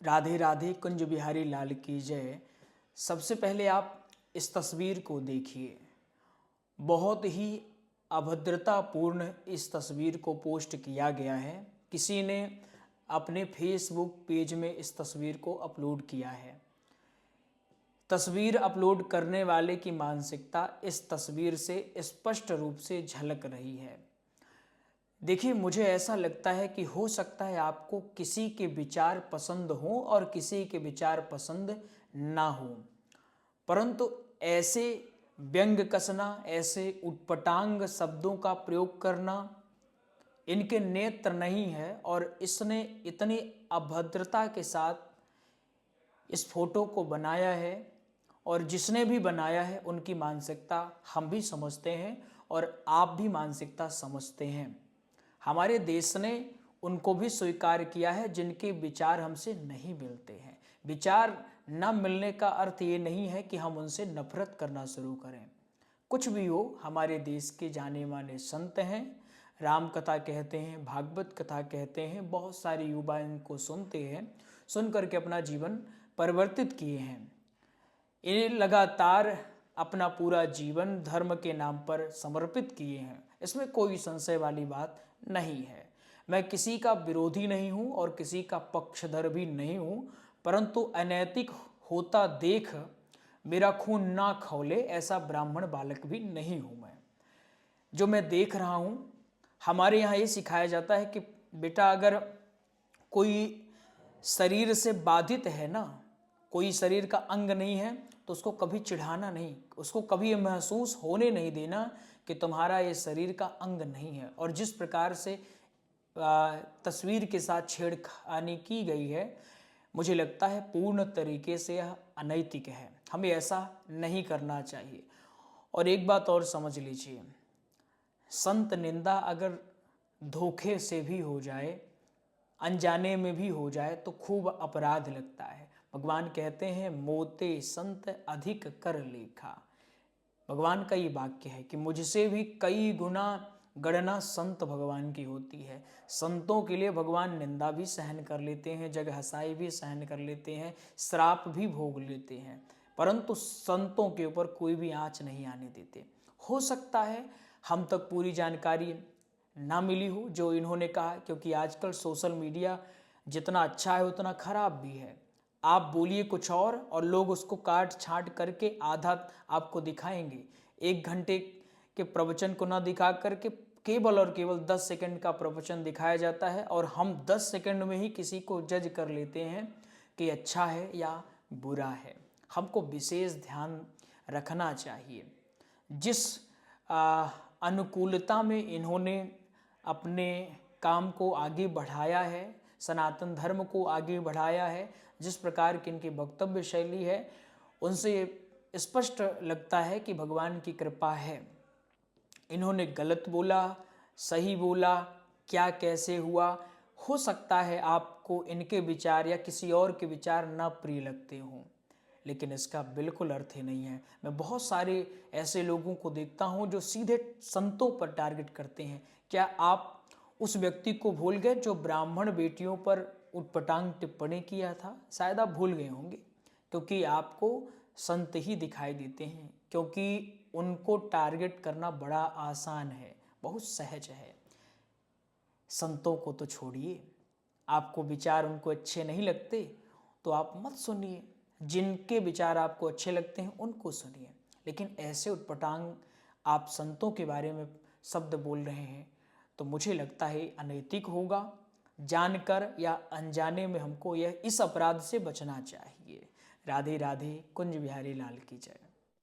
राधे राधे कुंज बिहारी लाल की जय। सबसे पहले आप इस तस्वीर को देखिए। बहुत ही अभद्रतापूर्ण इस तस्वीर को पोस्ट किया गया है। किसी ने अपने फेसबुक पेज में इस तस्वीर को अपलोड किया है। तस्वीर अपलोड करने वाले की मानसिकता इस तस्वीर से स्पष्ट रूप से झलक रही है। देखिए, मुझे ऐसा लगता है कि हो सकता है आपको किसी के विचार पसंद हो और किसी के विचार पसंद ना हो, परंतु ऐसे व्यंग कसना, ऐसे उटपटांग शब्दों का प्रयोग करना इनके नेत्र नहीं है। और इसने इतनी अभद्रता के साथ इस फोटो को बनाया है और जिसने भी बनाया है उनकी मानसिकता हम भी समझते हैं और आप भी मानसिकता समझते हैं। हमारे देश ने उनको भी स्वीकार किया है जिनके विचार हमसे नहीं मिलते हैं। विचार न मिलने का अर्थ ये नहीं है कि हम उनसे नफरत करना शुरू करें। कुछ भी हो, हमारे देश के जाने माने संत हैं, राम कथा कहते हैं, भागवत कथा कहते हैं, बहुत सारे युवा इनको सुनते हैं, सुन करके अपना जीवन परिवर्तित किए हैं। ये लगातार अपना पूरा जीवन धर्म के नाम पर समर्पित किए हैं। इसमें कोई संशय वाली बात नहीं है। मैं किसी का विरोधी नहीं हूं और किसी का पक्षधर भी नहीं हूं, परंतु अनैतिक होता देख मेरा खून ना खौले ऐसा ब्राह्मण बालक भी नहीं हूं मैं। जो मैं देख रहा हूं, हमारे यहाँ ये सिखाया जाता है कि बेटा, अगर कोई शरीर से बाधित है ना, कोई शरीर का अंग नहीं है, तो उसको कभी चिढ़ाना नहीं, उसको कभी ये महसूस होने नहीं देना कि तुम्हारा ये शरीर का अंग नहीं है। और जिस प्रकार से तस्वीर के साथ छेड़खानी की गई है, मुझे लगता है पूर्ण तरीके से यह अनैतिक है। हमें ऐसा नहीं करना चाहिए। और एक बात और समझ लीजिए, संत निंदा अगर धोखे से भी हो जाए, अनजाने में भी हो जाए, तो खूब अपराध लगता है। भगवान कहते हैं, मोते संत अधिक कर लेखा। भगवान का ये वाक्य है कि मुझसे भी कई गुना गणना संत भगवान की होती है। संतों के लिए भगवान निंदा भी सहन कर लेते हैं, जग हंसाई भी सहन कर लेते हैं, श्राप भी भोग लेते हैं, परंतु संतों के ऊपर कोई भी आँच नहीं आने देते। हो सकता है हम तक पूरी जानकारी ना मिली हो जो इन्होंने कहा, क्योंकि आजकल सोशल मीडिया जितना अच्छा है उतना खराब भी है। आप बोलिए कुछ और लोग उसको काट छांट करके आधा आपको दिखाएंगे। 1 घंटे के प्रवचन को ना दिखा करके केवल और केवल 10 सेकंड का प्रवचन दिखाया जाता है, और हम 10 सेकंड में ही किसी को जज कर लेते हैं कि अच्छा है या बुरा है। हमको विशेष ध्यान रखना चाहिए। जिस अनुकूलता में इन्होंने अपने काम को आगे बढ़ाया है, सनातन धर्म को आगे बढ़ाया है, जिस प्रकार की इनकी वक्तव्य शैली है, उनसे स्पष्ट लगता है कि भगवान की कृपा है। इन्होंने गलत बोला, सही बोला, क्या कैसे हुआ, हो सकता है आपको इनके विचार या किसी और के विचार ना प्रिय लगते हों, लेकिन इसका बिल्कुल अर्थ ही नहीं है। मैं बहुत सारे ऐसे लोगों को देखता हूं जो सीधे संतों पर टारगेट करते हैं। क्या आप उस व्यक्ति को भूल गए जो ब्राह्मण बेटियों पर उटपटांग टिप्पणी किया था? शायद आप भूल गए होंगे, क्योंकि आपको संत ही दिखाई देते हैं, क्योंकि उनको टारगेट करना बड़ा आसान है, बहुत सहज है। संतों को तो छोड़िए, आपको विचार उनको अच्छे नहीं लगते तो आप मत सुनिए, जिनके विचार आपको अच्छे लगते हैं उनको सुनिए। लेकिन ऐसे उटपटांग आप संतों के बारे में शब्द बोल रहे हैं, तो मुझे लगता है अनैतिक होगा। जानकर या अनजाने में हमको इस अपराध से बचना चाहिए। राधे राधे कुंज बिहारी लाल की जय।